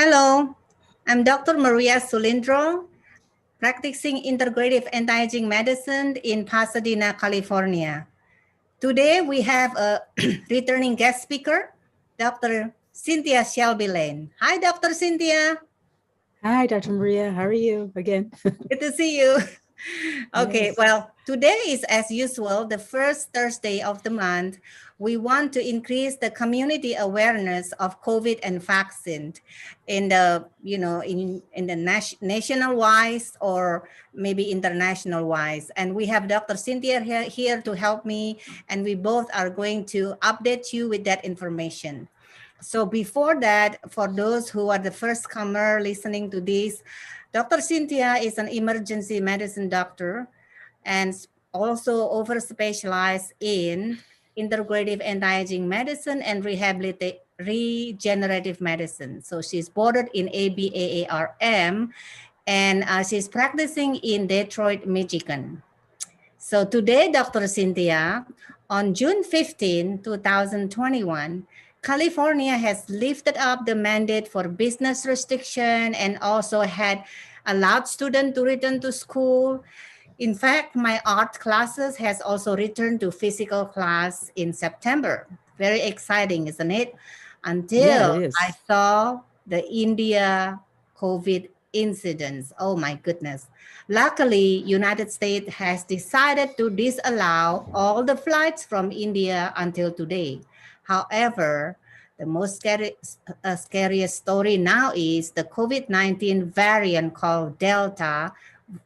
Hello, I'm Dr. Maria Sulindro, practicing integrative anti-aging medicine in Pasadena, California. Today we have a returning guest speaker, Dr. Cynthia Shelby-Lane. Hi, Dr. Cynthia. Hi, Dr. Maria. How are you again? Good to see you. Okay, Yes. well, today is as usual, the first Thursday of the month. We want to increase the community awareness of COVID and vaccine in the, in the national wise or maybe international wise. And we have Dr. Cynthia here to help me, and we both are going to update you with that information. So before that, for those who are the first comer listening to this, Dr. Cynthia is an emergency medicine doctor and also over specialized in integrative anti-aging medicine and regenerative medicine. So she's boarded in ABAARM and she's practicing in Detroit, Michigan. So today, Dr. Cynthia, on June 15, 2021, California has lifted up the mandate for business restriction and also had allowed students to return to school. In fact, my art classes has also returned to physical class in September. Very exciting, isn't it? Yeah, Until it I is. saw the India COVID incidents. Oh my goodness. Luckily, United States has decided to disallow all the flights from India until today. However, the most scariest story now is the COVID-19 variant called Delta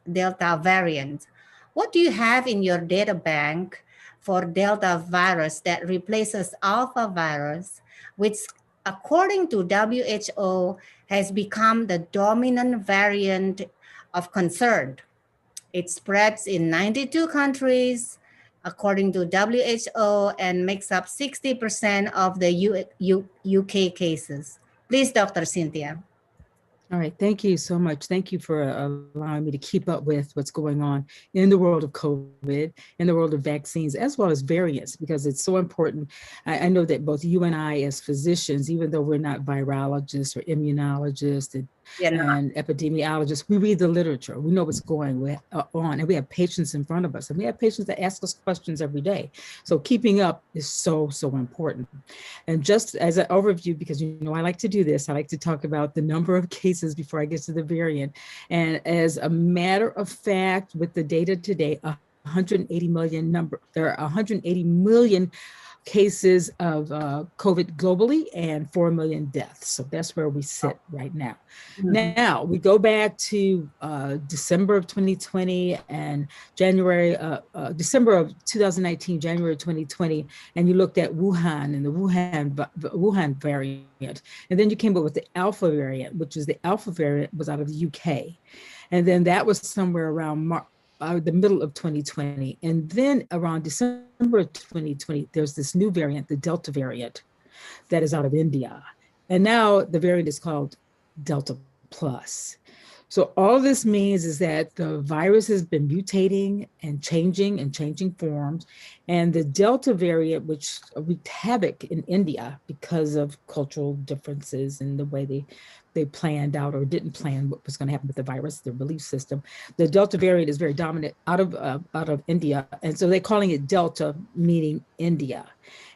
variant. What do you have in your data bank for Delta virus that replaces Alpha virus, which according to WHO has become the dominant variant of concern? It spreads in 92 countries according to WHO and makes up 60% of the UK cases. Please, Dr. Cynthia. All right. Thank you so much. Thank you for allowing me to keep up with what's going on in the world of COVID, in the world of vaccines, as well as variants, because it's so important. I know that both you and I, as physicians, even though we're not virologists or immunologists Yeah, no. and epidemiologists, we read the literature. We know what's going on, and we have patients in front of us, and we have patients that ask us questions every day. So keeping up is so important. And just as an overview, because I like to do this, I like to talk about the number of cases before I get to the variant. And as a matter of fact, with the data today, 180 million there are 180 million cases of COVID globally and 4 million deaths. So that's where we sit right now. Mhm. Now we go back to December of 2020 and December of 2019, January 2020, and you looked at Wuhan and the Wuhan variant. And then you came up with the Alpha variant, which is the Alpha variant was out of the UK. And then that was somewhere around the middle of 2020. And then around December of 2020, there's this new variant, the Delta variant, that is out of India. And now the variant is called Delta Plus. So all this means is that the virus has been mutating and changing forms. And the Delta variant, which wreaked havoc in India because of cultural differences and the way they planned out or didn't plan what was going to happen with the virus, their belief system. The Delta variant is very dominant out of India, and so they're calling it Delta, meaning India.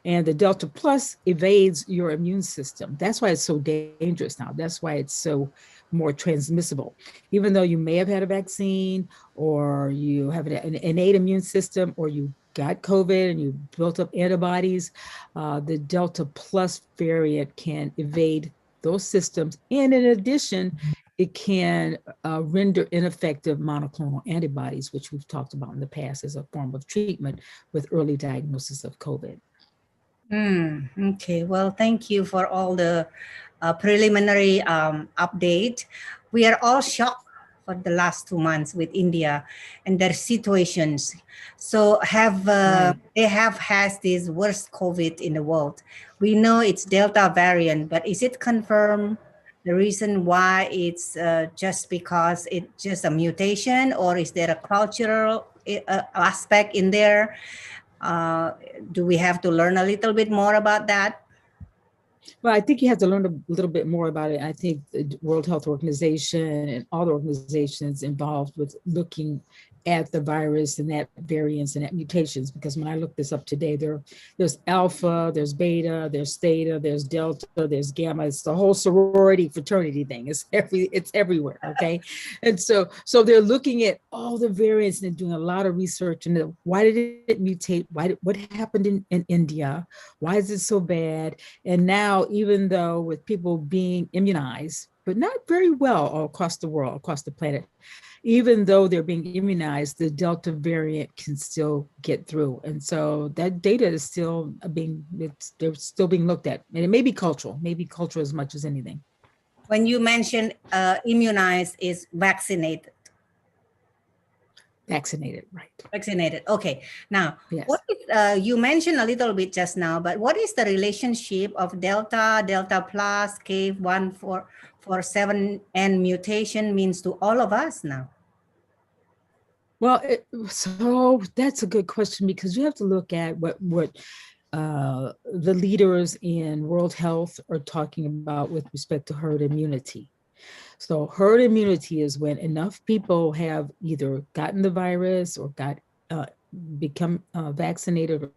And the Delta Plus evades your immune system. That's why it's so dangerous now. That's why it's so more transmissible. Even though you may have had a vaccine or you have an innate immune system or you got COVID and you built up antibodies, the Delta Plus variant can evade those systems. And in addition, it can render ineffective monoclonal antibodies, which we've talked about in the past as a form of treatment with early diagnosis of COVID. Okay, well, thank you for all the preliminary update. We are all shocked for the last 2 months with India and their situations. So Right. they have has this worst COVID in the world. We know it's Delta variant, but is it confirmed the reason why it's just because it's just a mutation, or is there a cultural aspect in there? Uh, do we have to learn a little bit more about that? Well, I think you have to learn a little bit more about it. I think the World Health Organization and all the organizations involved with looking at the virus and that variants and that mutations, because when I looked this up today, there's alpha, there's beta, there's theta, there's delta, there's gamma. It's the whole sorority fraternity thing. It's everywhere. Okay. And so they're looking at all the variants and doing a lot of research and why did it mutate? What happened in India? Why is it so bad? And now, even though with people being immunized, but not very well all across the world, across the planet, even though they're being immunized, the Delta variant can still get through. And so that data is still they're still being looked at. And it may be cultural as much as anything. When you mention immunized is vaccinated. Vaccinated, right. Vaccinated. Okay. Now, yes. What is, you mentioned a little bit just now, but what is the relationship of Delta, Delta plus, K1447, and mutation means to all of us now? Well, so that's a good question, because you have to look at what the leaders in World Health are talking about with respect to herd immunity. So herd immunity is when enough people have either gotten the virus or become vaccinated or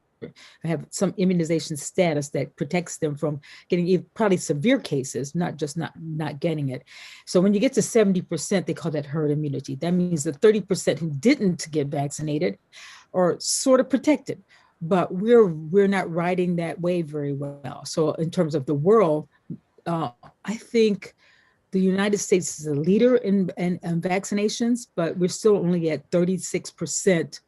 have some immunization status that protects them from getting probably severe cases, not just not getting it. So when you get to 70%, they call that herd immunity. That means the 30% who didn't get vaccinated are sort of protected, but we're not riding that wave very well. So in terms of the world, I think the United States is a leader in vaccinations, but we're still only at 36%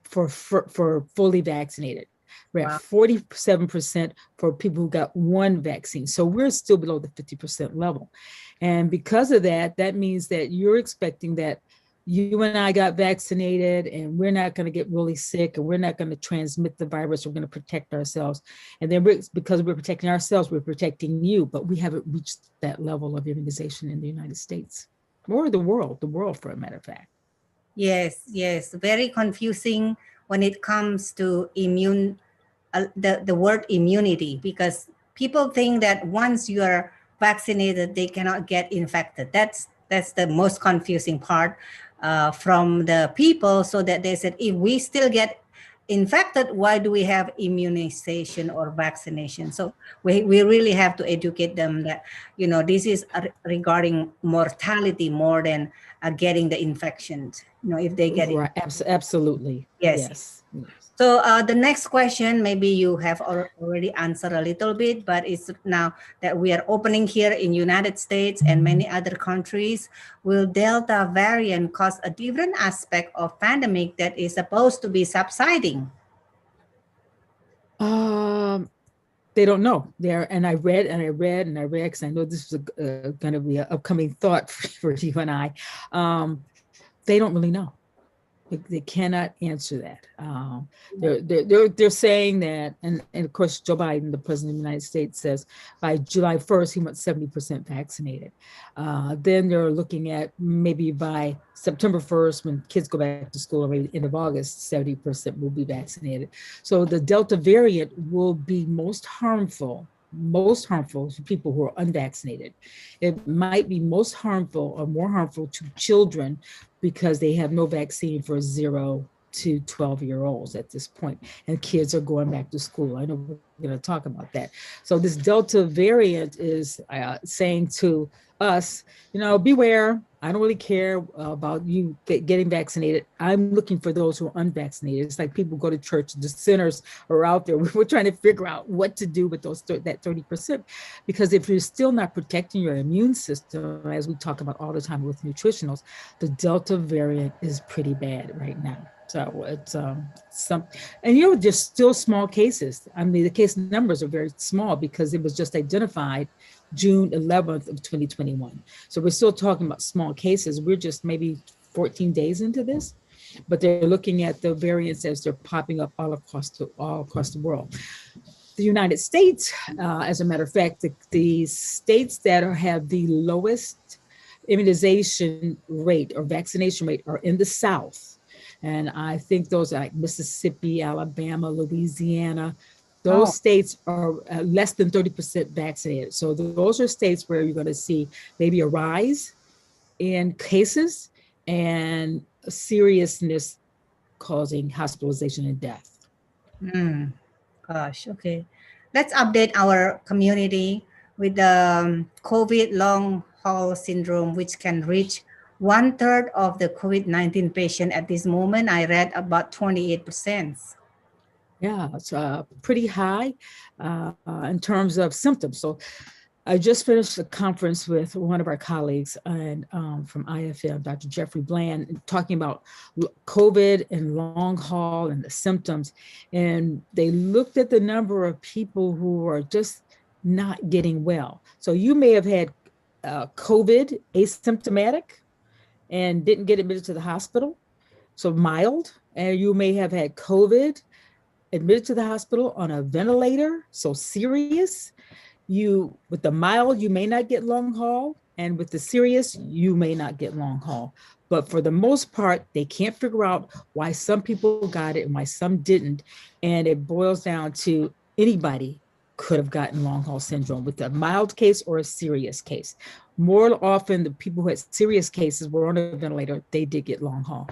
for fully vaccinated. We're at 47% for people who got one vaccine. So we're still below the 50% level. And because of that, that means that you're expecting that you and I got vaccinated and we're not going to get really sick and we're not going to transmit the virus. We're going to protect ourselves. And then because we're protecting ourselves, we're protecting you, but we haven't reached that level of immunization in the United States or the world for a matter of fact. Yes. Very confusing when it comes to the word immunity, because people think that once you are vaccinated, they cannot get infected. That's the most confusing part from the people, so that they said, if we still get infected, why do we have immunization or vaccination? So we really have to educate them that, this is regarding mortality more than getting the infections, if they get right. Absolutely. Yes. So the next question, maybe you have already answered a little bit, but it's now that we are opening here in United States and many other countries, will Delta variant cause a different aspect of pandemic that is supposed to be subsiding? They don't know there. And I read, because I know this is going to be an upcoming thought for you and I. They don't really know. They cannot answer that. They're saying that, and of course, Joe Biden, the president of the United States, says by July 1st, he wants 70% vaccinated. Then they're looking at maybe by September 1st, when kids go back to school, or maybe end of August, 70% will be vaccinated. So the Delta variant will be most harmful to people who are unvaccinated. It might be most harmful or more harmful to children because they have no vaccine for 0 to 12-year-olds at this point, and kids are going back to school. I know we're going to talk about that. So this Delta variant is saying to us, beware. I don't really care about you getting vaccinated. I'm looking for those who are unvaccinated. It's like people go to church, the sinners are out there. We're trying to figure out what to do with that 30%, because if you're still not protecting your immune system, as we talk about all the time with nutritionals, the Delta variant is pretty bad right now. So it's and there's still small cases. I mean, the case numbers are very small because it was just identified June 11th of 2021. So we're still talking about small cases. We're just maybe 14 days into this, but they're looking at the variants as they're popping up all across the world. The United States, as a matter of fact, the states that have the lowest immunization rate or vaccination rate are in the South. And I think those are like Mississippi, Alabama, Louisiana, Oh. Those states are less than 30% vaccinated. So those are states where you're going to see maybe a rise in cases and seriousness causing hospitalization and death. Mm, gosh, okay. Let's update our community with the COVID long haul syndrome, which can reach one third of the COVID-19 patient at this moment. I read about 28%. Yeah, it's pretty high in terms of symptoms. So I just finished a conference with one of our colleagues and from IFM, Dr. Jeffrey Bland, talking about COVID and long haul and the symptoms. And they looked at the number of people who are just not getting well. So you may have had COVID asymptomatic and didn't get admitted to the hospital, so mild, and you may have had COVID admitted to the hospital on a ventilator, so serious. You, with the mild, you may not get long haul, and with the serious, you may not get long haul. But for the most part, they can't figure out why some people got it and why some didn't. And it boils down to anybody could have gotten long haul syndrome with a mild case or a serious case. More often, the people who had serious cases were on a ventilator, they did get long haul.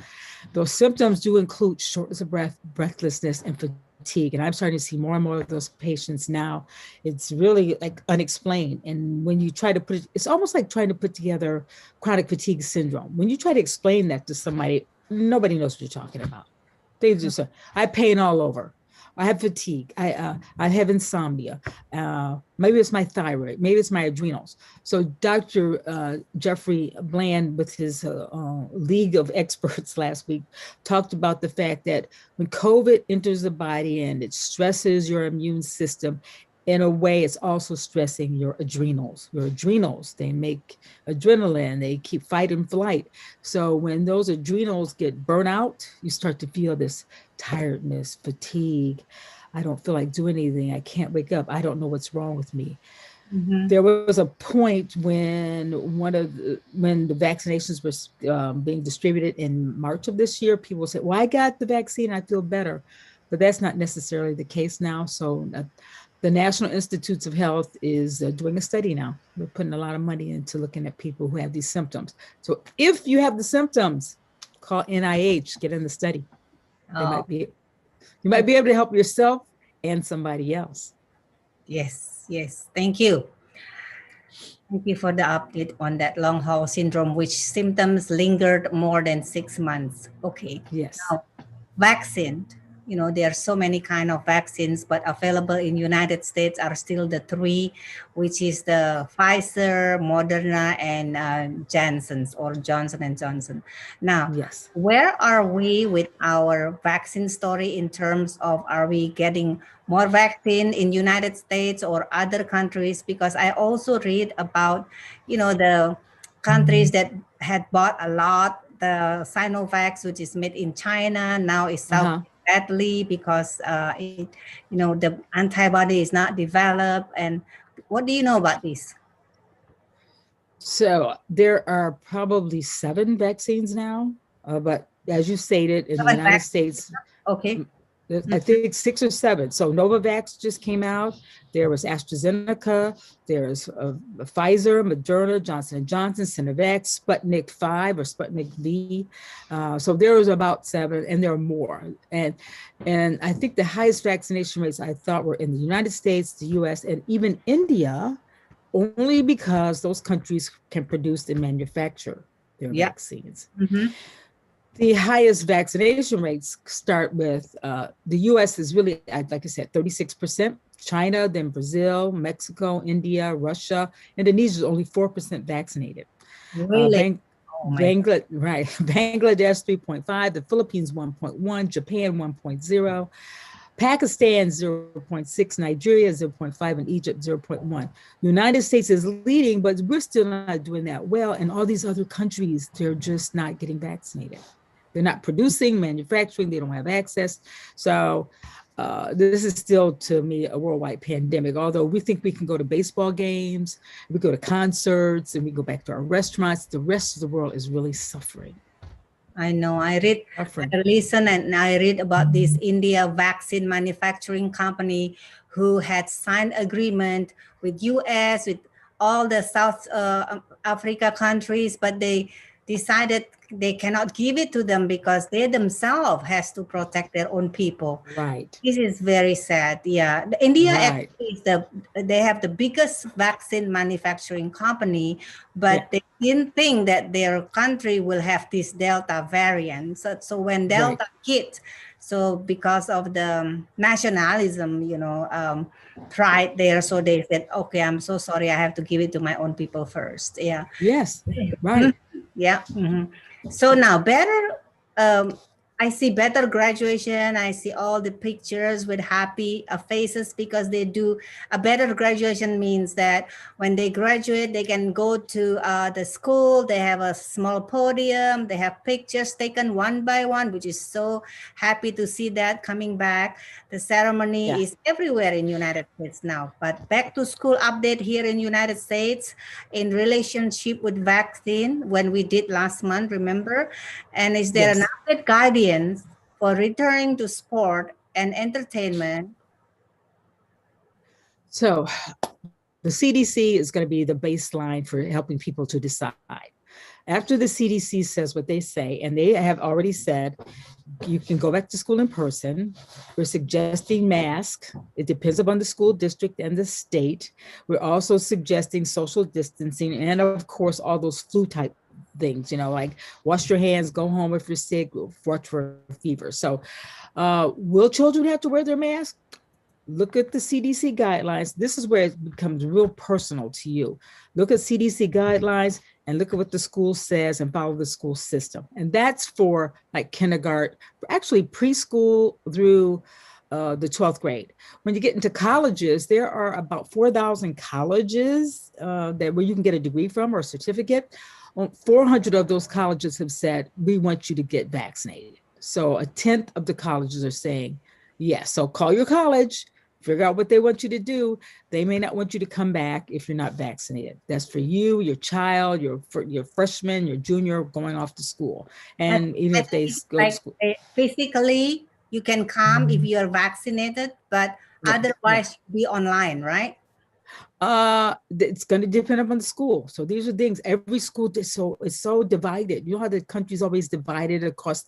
Those symptoms do include shortness of breath, breathlessness, and fatigue. And I'm starting to see more and more of those patients now. It's really like unexplained. And when you try to put it, it's almost like trying to put together chronic fatigue syndrome. When you try to explain that to somebody, nobody knows what you're talking about. They just say, I have pain all over. I have fatigue. I have insomnia. Maybe it's my thyroid. Maybe it's my adrenals. So Dr. Jeffrey Bland, with his league of experts last week, talked about the fact that when COVID enters the body and it stresses your immune system, in a way, it's also stressing your adrenals. Your adrenals, they make adrenaline, they keep fight and flight. So when those adrenals get burnt out, you start to feel this tiredness, fatigue. I don't feel like doing anything. I can't wake up. I don't know what's wrong with me. Mm-hmm. There was a point when when the vaccinations were being distributed in March of this year, people said, well, I got the vaccine, I feel better. But that's not necessarily the case now. So the National Institutes of Health is doing a study now. We're putting a lot of money into looking at people who have these symptoms. So if you have the symptoms, call NIH, get in the study. They Oh, you might be able to help yourself and somebody else. yes, yes. Thank you. Thank you for the update on that long haul syndrome, which symptoms lingered more than 6 months. Okay. Yes. Now, vaccine. You know, there are so many kind of vaccines, but available in United States are still the three, which is the Pfizer, Moderna, and Janssen's or Johnson and Johnson. Now, Yes. where are we with our vaccine story in terms of, are we getting more vaccine in United States or other countries? Because I also read about, you know, the countries that had bought a lot, the Sinovac, which is made in China, now is Uh-huh. badly because the antibody is not developed. And what do you know about this? So there are probably 7 vaccines now, but as you stated, in the United States, Okay. I think 6 or 7. So Novavax just came out. There was AstraZeneca. There's Pfizer, Moderna, Johnson and Johnson, Sinovac, Sputnik 5 or Sputnik V. So there was about 7, and there are more. And I think the highest vaccination rates I thought were in the United States, the U.S., and even India, only because those countries can produce and manufacture their vaccines. Mm-hmm. The highest vaccination rates start with the US is really, like I said, 36%, China, then Brazil, Mexico, India, Russia. Indonesia is only 4% vaccinated. Really? Bangladesh 3.5, the Philippines 1.1, Japan 1.0, Pakistan 0.6, Nigeria 0.5, and Egypt 0.1. The United States is leading, but we're still not doing that well. And all these other countries, they're just not getting vaccinated. They're not producing, manufacturing, they don't have access. So this is still, to me, a worldwide pandemic. Although we think we can go to baseball games, we go to concerts, and we go back to our restaurants, the rest of the world is really suffering. I know. Suffering. I listen and I read about this India vaccine manufacturing company who had signed agreement with US, with all the South Africa countries, but they decided they cannot give it to them because they themselves has to protect their own people. Right. This is very sad. Yeah, India Right. actually is they have the biggest vaccine manufacturing company, Yeah. but they didn't think that their country will have this Delta variant. So when Right. Delta hit, so because of the nationalism, pride there, so they said, okay, I'm so sorry, I have to give it to my own people first. Yeah. Yes. Mhm. Right. Yeah. So now better, um, I see better graduation. I see all the pictures with happy faces because they do a better graduation means that when they graduate, they can go to the school. They have a small podium. They have pictures taken one by one, which is so happy to see that coming back. The ceremony Yeah. is everywhere in United States now. But back to school update here in United States in relationship with vaccine when we did last month, remember? And is there an Yes. update guidance for returning to sport and entertainment? So the CDC is going to be the baseline for helping people to decide. After the CDC says what they say, and they have already said you can go back to school in person. We're suggesting mask. It depends upon the school district and the state. We're also suggesting social distancing and, of course, all those flu type things, like wash your hands, go home if you're sick, watch for a fever. So will children have to wear their mask? Look at the CDC guidelines. This is where it becomes real personal to you. Look at CDC guidelines and look at what the school says and follow the school system. And that's for like kindergarten, actually preschool through the 12th grade. When you get into colleges, there are about 4,000 colleges where you can get a degree from or a certificate. 400 of those colleges have said, we want you to get vaccinated. So a tenth of the colleges are saying, yes. So call your college, figure out what they want you to do. They may not want you to come back if you're not vaccinated. That's for you, your child, your freshman, your junior going off to school. And even I if they think go to like school. physically you can come if you're vaccinated, but Yeah, yeah. otherwise be online, right? It's going to depend upon the school. So these are things. Every school is so divided. You know how the country's always divided across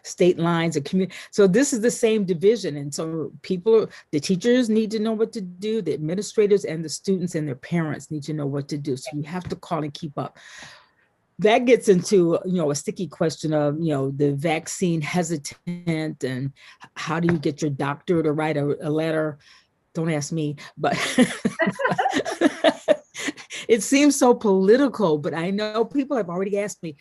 state lines and community. So this is the same division, and so the teachers need to know what to do. The administrators and the students and their parents need to know what to do. So you have to call and keep up. That gets into a sticky question of the vaccine hesitant and how do you get your doctor to write a letter. Don't ask me, but it seems so political. But I know people have already asked me,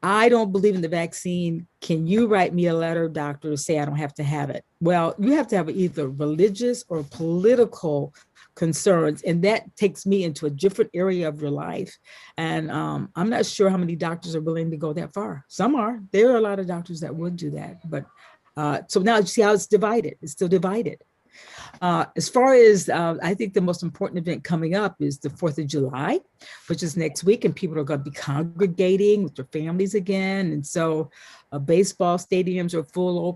I don't believe in the vaccine. Can you write me a letter, doctor, to say I don't have to have it? Well, you have to have either religious or political concerns. And that takes me into a different area of your life. And I'm not sure how many doctors are willing to go that far. Some are. There are a lot of doctors that would do that. But so now you see how it's divided. It's still divided. As far as I think the most important event coming up is the 4th of July, which is next week, and people are going to be congregating with their families again. And so baseball stadiums are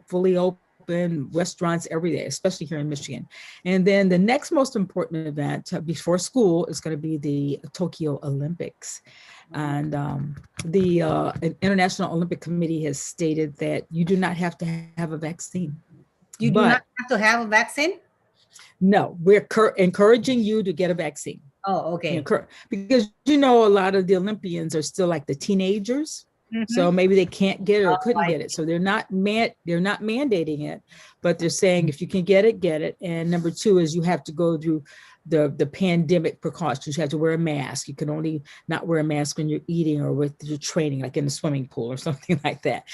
fully open, restaurants every day, especially here in Michigan. And then the next most important event before school is going to be the Tokyo Olympics. And the International Olympic Committee has stated that you do not have to have a vaccine. You do not have to have a vaccine? No, we're encouraging you to get a vaccine. Oh, okay. Because a lot of the Olympians are still like the teenagers. So maybe they can't get it or couldn't get it. So they're not mandating it, but they're saying if you can get it, get it. And number two is you have to go through the pandemic precautions. You have to wear a mask. You can only not wear a mask when you're eating or with your training, like in the swimming pool or something like that.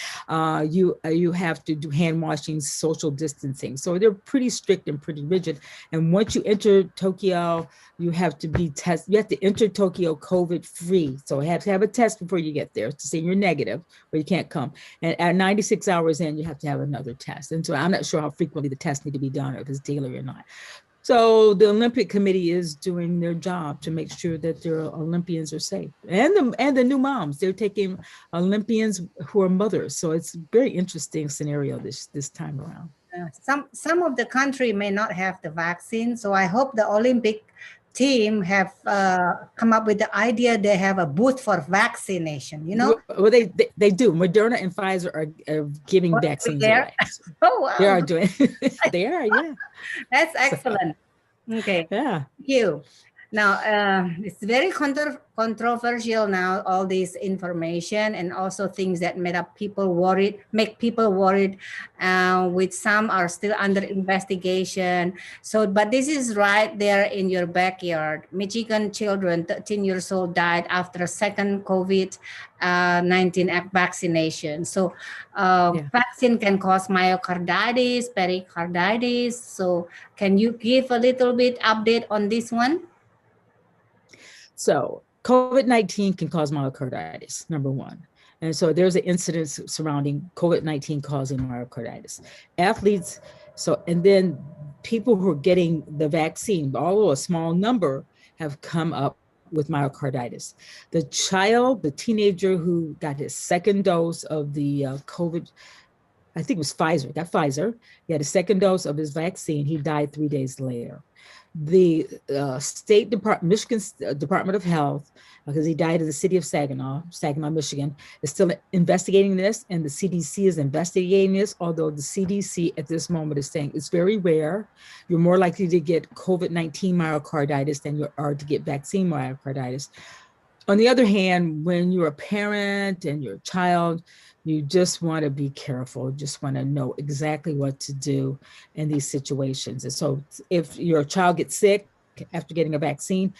You have to do hand washing, social distancing. So they're pretty strict and pretty rigid. And once you enter Tokyo, you have to be tested. You have to enter Tokyo COVID free. So you have to have a test before you get there to say you're negative or you can't come. And at 96 hours in, you have to have another test. And so I'm not sure how frequently the tests need to be done or if it's daily or not. So the Olympic Committee is doing their job to make sure that their Olympians are safe, and the new moms. They're taking Olympians who are mothers. So it's a very interesting scenario this time around. Some of the country may not have the vaccine, so I hope the Olympic team have come up with the idea. They have a booth for vaccination. Well, they do. Moderna and Pfizer are giving vaccines away. Oh wow, they are doing. They are, yeah. That's excellent. Okay, yeah. Thank you. Now, it's very controversial now, all this information and also things that make people worried, which some are still under investigation. So, but this is right there in your backyard. Michigan children, 13 years old, died after a second COVID-19 vaccination. So, vaccine can cause myocarditis, pericarditis. So, can you give a little bit update on this one? So COVID-19 can cause myocarditis, number one. And so there's an incidence surrounding COVID-19 causing myocarditis. Athletes, and then people who are getting the vaccine, although a small number, have come up with myocarditis. The teenager who got his second dose of the COVID, I think it was Pfizer, got Pfizer. He had a second dose of his vaccine. He died 3 days later. The Michigan Department of Health, because he died in the city of Saginaw, Michigan, is still investigating this, and the CDC is investigating this, although the CDC at this moment is saying it's very rare. You're more likely to get COVID-19 myocarditis than you are to get vaccine myocarditis. On the other hand, when you're a parent and your child, you just want to be careful, just want to know exactly what to do in these situations. And so if your child gets sick after getting a vaccine,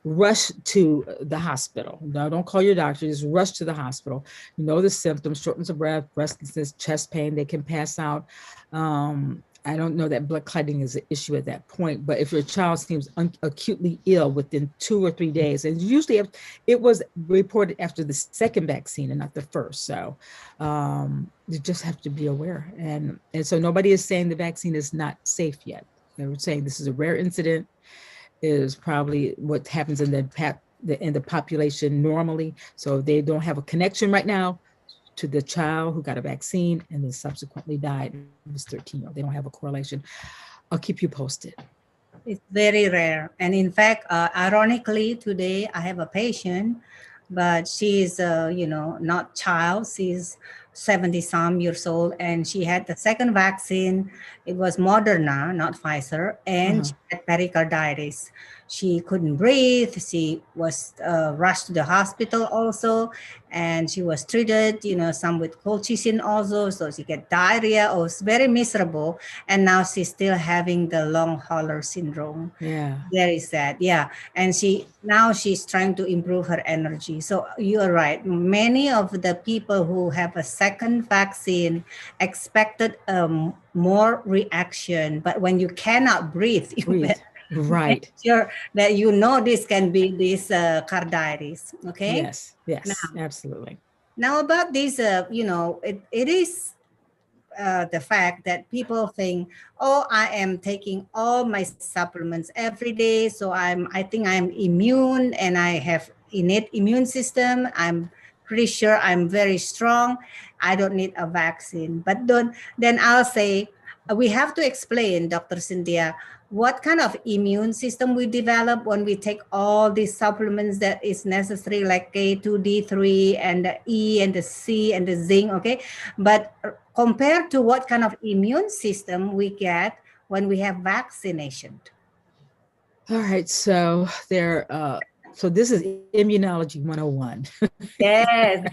rush to the hospital. No, don't call your doctor, just rush to the hospital. You know the symptoms: shortness of breath, restlessness, chest pain. They can pass out. I don't know that blood clotting is an issue at that point, but if your child seems acutely ill within 2 or 3 days, and usually it was reported after the second vaccine and not the first. So you just have to be aware. And so nobody is saying the vaccine is not safe yet. They're saying this is a rare incident. It is probably what happens in the population normally. So they don't have a connection right now to the child who got a vaccine and then subsequently died. It was 13-year-old. They don't have a correlation. I'll keep you posted. It's very rare. And in fact, ironically, today I have a patient, but she's, not child. She's 70-some years old, and she had the second vaccine. It was Moderna, not Pfizer, and she had pericarditis. She couldn't breathe. She was rushed to the hospital also, and she was treated, some with colchicine also. So she get diarrhea. Oh, it's very miserable. And now she's still having the long hauler syndrome. Yeah. Very sad. Yeah. And she's trying to improve her energy. So you're right. Many of the people who have a second vaccine expected more reaction. But when you cannot breathe, right, make sure that this can be this carditis. Okay. Yes, absolutely. Now about this, it is the fact that people think, oh, I am taking all my supplements every day, so I think I'm immune and I have innate immune system. I'm pretty sure I'm very strong. I don't need a vaccine. But then I'll say, we have to explain, Dr. Cynthia, what kind of immune system we develop when we take all these supplements that is necessary, like K2, D3, and the E, and the C, and the zinc, okay? But compared to what kind of immune system we get when we have vaccination. All right, so so this is immunology 101. Yes.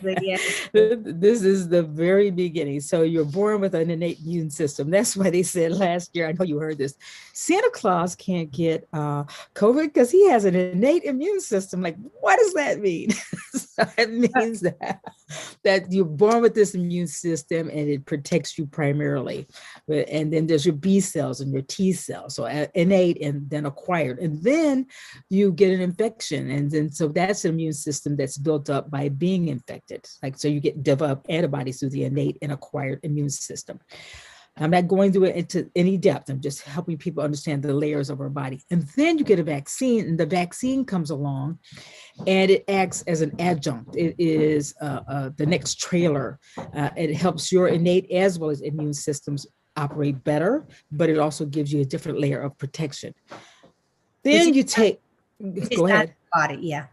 This is the very beginning. So you're born with an innate immune system. That's why they said last year, I know you heard this, Santa Claus can't get COVID because he has an innate immune system. Like, what does that mean? So it means that you're born with this immune system and it protects you primarily. And then there's your B cells and your T cells. So innate and then acquired. And then you get an infection. And then so that's an immune system that's built up by being infected. Like, so you develop antibodies through the innate and acquired immune system. I'm not going through it into any depth. I'm just helping people understand the layers of our body. And then you get a vaccine, and the vaccine comes along and it acts as an adjunct. It is the next trailer. It helps your innate as well as immune systems operate better, but it also gives you a different layer of protection. Then you take, go ahead. Antibody, yeah.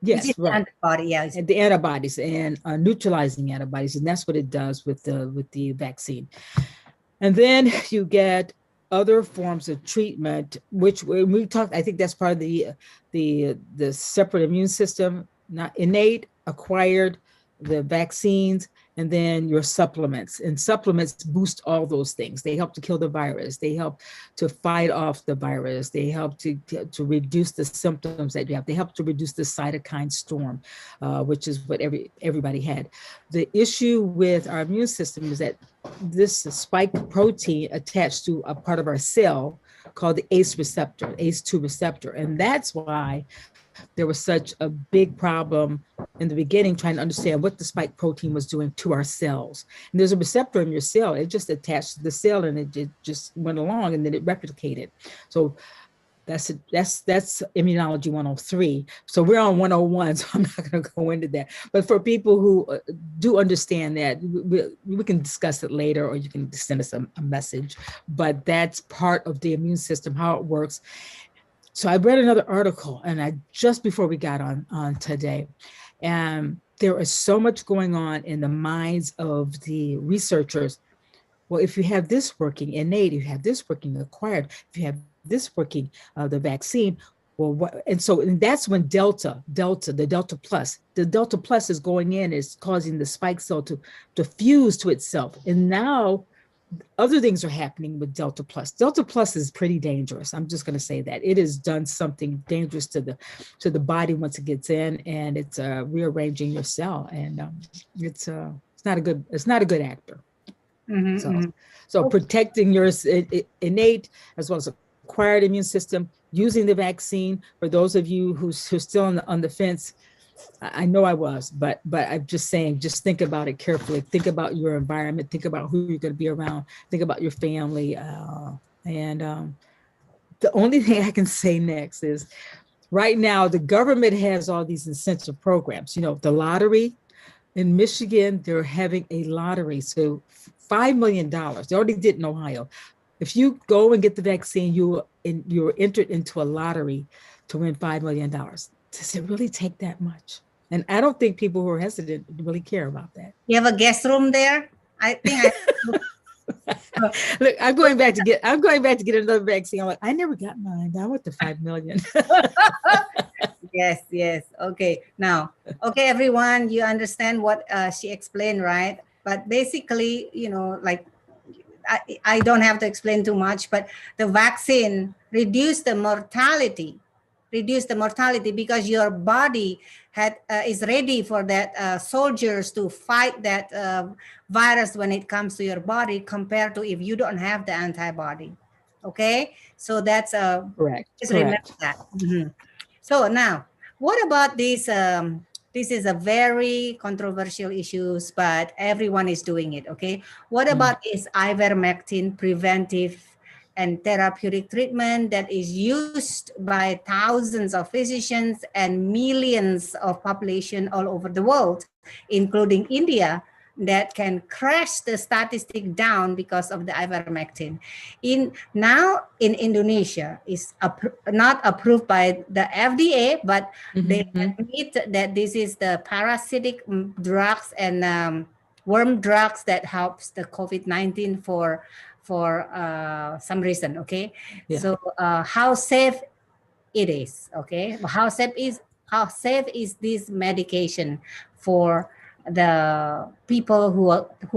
Yes, right. Antibody, yeah. And the antibodies and neutralizing antibodies, and that's what it does with the vaccine. And then you get other forms of treatment, which we talked. I think that's part of the separate immune system, not innate, acquired, the vaccines, and then your supplements. And supplements boost all those things. They help to kill the virus. They help to fight off the virus. They help to reduce the symptoms that you have. They help to reduce the cytokine storm, which is what everybody had. The issue with our immune system is that this spike protein attached to a part of our cell called the ACE2 receptor. And that's why there was such a big problem in the beginning trying to understand what the spike protein was doing to our cells. And there's a receptor in your cell. It just attached to the cell and it just went along and then it replicated. So that's immunology 103. So we're on 101, so I'm not going to go into that. But for people who do understand that, we can discuss it later, or you can send us a message. But that's part of the immune system, how it works. So I read another article, and just before we got on today, and there is so much going on in the minds of the researchers. Well, if you have this working innate, you have this working acquired, if you have this working, the vaccine, well, and that's when the Delta plus is going in, is causing the spike cell to fuse to itself. And now other things are happening with Delta plus. Delta plus is pretty dangerous. I'm just going to say that it has done something dangerous to the body once it gets in, and it's rearranging your cell, and it's not a good actor. Mm-hmm, so protecting your innate as well as acquired immune system, using the vaccine. For those of you who's still on the fence, I know I was, but I'm just saying, just think about it carefully. Think about your environment. Think about who you're going to be around. Think about your family. And the only thing I can say next is, right now, the government has all these incentive programs. The lottery in Michigan, they're having a lottery. So $5 million. They already did in Ohio. If you go and get the vaccine, you're entered into a lottery to win $5 million. Does it really take that much? And I don't think people who are hesitant really care about that. You have a guest room there? I think Look, I'm going back to get another vaccine. I'm like, I never got mine. I want the $5 million. Yes. Okay. Now, everyone, you understand what she explained, right? But basically, like, I don't have to explain too much, but the vaccine reduced the mortality because your body is ready for that soldiers to fight that virus when it comes to your body, compared to if you don't have the antibody. Okay, so that's correct. Just remember that. Mm-hmm. So now, what about this? This is a very controversial issue, but everyone is doing it. Okay, what about this ivermectin preventive and therapeutic treatment that is used by thousands of physicians and millions of population all over the world, including India, that can crash the statistic down because of the ivermectin. Now in Indonesia, is not approved by the FDA, but they admit that this is the parasitic drugs and worm drugs that helps the COVID-19 for some reason. Okay, yeah. So how safe it is? Okay, how safe is this medication for the people who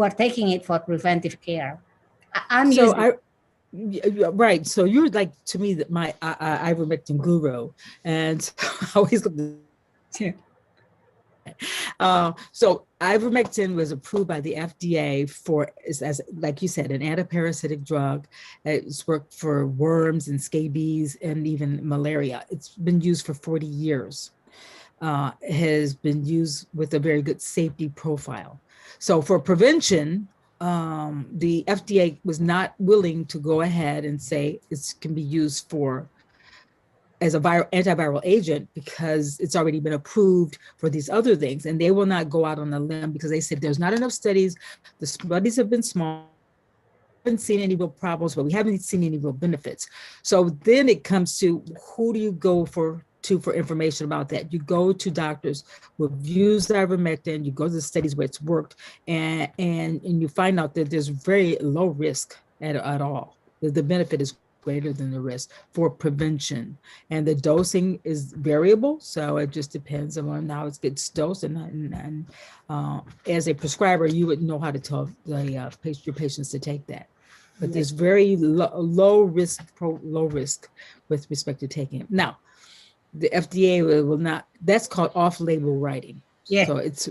are taking it for preventive care? I'm so using right. So you're like, to me, my ivermectin guru, and so I always look. So ivermectin was approved by the FDA as like you said, an antiparasitic drug. It's worked for worms and scabies and even malaria. It's been used for 40 years. Has been used with a very good safety profile. So for prevention, the FDA was not willing to go ahead and say it can be used as a antiviral agent because it's already been approved for these other things. And they will not go out on a limb because they said there's not enough studies. The studies have been small. We haven't seen any real problems, but we haven't seen any real benefits. So then it comes to who do you go for information about that? You go to doctors who've used ivermectin, you go to the studies where it's worked, and you find out that there's very low risk at all. The benefit is greater than the risk for prevention. And the dosing is variable, so it just depends on how it gets dosed. And as a prescriber, you would know how to tell your patients to take that. But there's very low risk with respect to taking it. Now, the FDA will not, that's called off-label writing. Yeah. So it's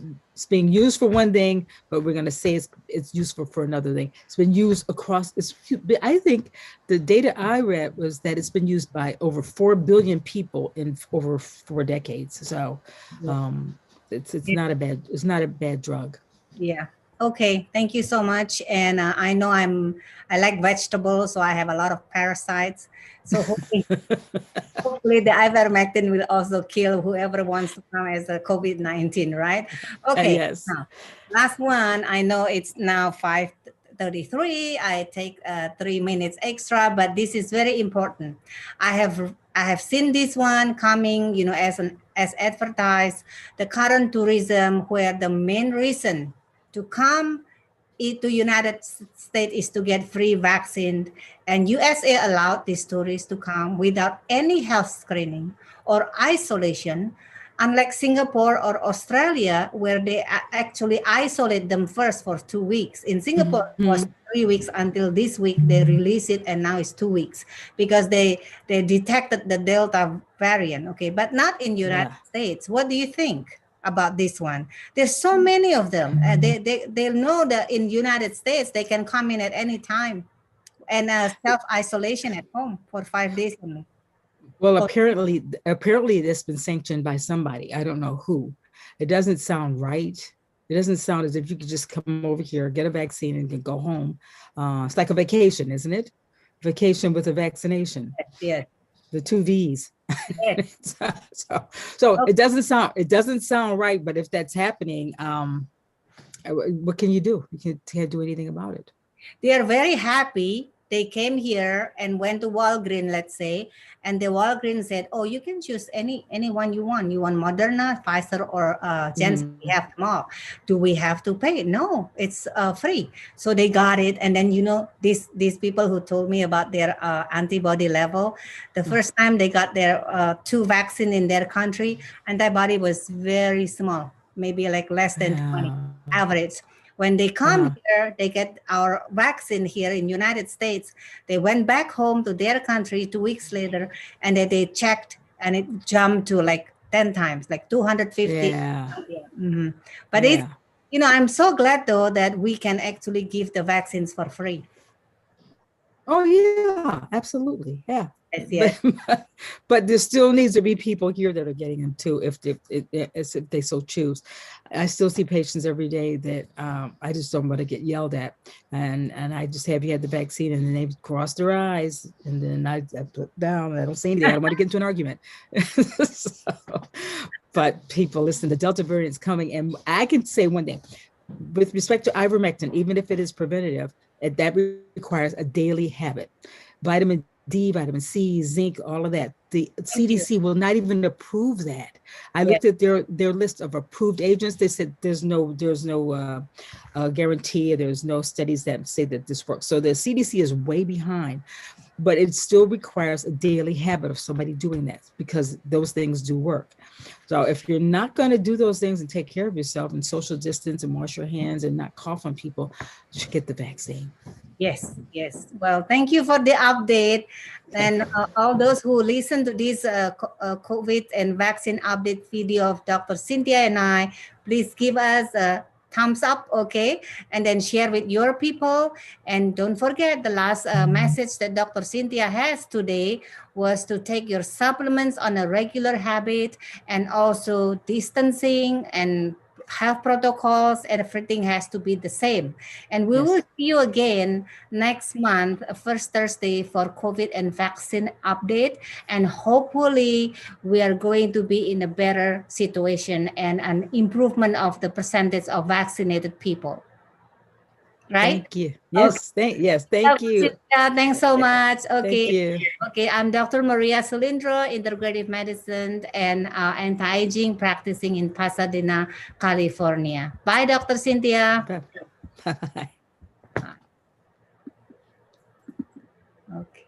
being used for one thing, but we're going to say it's useful for another thing. It's been used across, I think the data I read was that it's been used by over 4 billion people in over 4 decades. So it's not a bad drug. Yeah. Okay. Thank you so much. And I know I like vegetables, so I have a lot of parasites. So hopefully the ivermectin will also kill whoever wants to come as a COVID-19, right? Okay. Yes. Now, last one. I know it's now 5:33. I take 3 minutes extra, but this is very important. I have seen this one coming, as advertised, the current tourism, where the main reason to come to United States is to get free vaccine, and USA allowed these tourists to come without any health screening or isolation, unlike Singapore or Australia, where they actually isolate them first for 2 weeks. In Singapore, it was 3 weeks until this week they release it, and now it's 2 weeks because they detected the Delta variant. Okay, but not in United States. What do you think about this one? There's so many of them. They know that in United States they can come in at any time and self-isolation at home for 5 days only. Well, apparently that's been sanctioned by somebody. I don't know who. It doesn't sound right. It doesn't sound as if you could just come over here, get a vaccine, and then go home. It's like a vacation, isn't it? Vacation with a vaccination. Yes. The 2 V's. Yes. So it doesn't sound right. But if that's happening, what can you do? You can't do anything about it. They are very happy. They came here and went to Walgreens, let's say, and the Walgreens said, "Oh, you can choose any one you want. You want Moderna, Pfizer, or Janssen? We have them all. Do we have to pay? No, it's free." So they got it, and then these people who told me about their antibody level, the first time they got their 2 vaccine in their country, antibody was very small, maybe like less than 20 average. When they come here, they get our vaccine here in United States. They went back home to their country 2 weeks later, and then they checked, and it jumped to like 10 times, like 250. Yeah. But I'm so glad though that we can actually give the vaccines for free. Oh yeah, absolutely, yeah. Yes. But there still needs to be people here that are getting them too, if they so choose. I still see patients every day that I just don't want to get yelled at, and I just have you had the vaccine, and then they cross their eyes, and then I put down. I don't say anything. I don't want to get into an argument. But people, listen, the Delta variant is coming, and I can say one thing with respect to ivermectin, even if it is preventative, that requires a daily habit. Vitamin D, vitamin C, zinc, all of that. The CDC will not even approve that. I looked at their list of approved agents. They said there's no guarantee. There's no studies that say that this works. So the CDC is way behind, but it still requires a daily habit of somebody doing that because those things do work. So if you're not going to do those things and take care of yourself and social distance and wash your hands and not cough on people, you should get the vaccine. Yes. Well, thank you for the update. And all those who listen to this COVID and vaccine update video of Dr. Cynthia and I, please give us a thumbs up, okay? And then share with your people. And don't forget the last message that Dr. Cynthia has today was to take your supplements on a regular habit, and also distancing and health protocols, everything has to be the same. And we will see you again next month, first Thursday, for COVID and vaccine update. And hopefully we are going to be in a better situation and an improvement of the percentage of vaccinated people. Right? Thank you. Yes, thank you. Thanks so much. Okay. Thank you. Okay, I'm Dr. Maria Cilindro, integrative medicine and anti-aging practicing in Pasadena, California. Bye, Dr. Cynthia. Bye. Okay.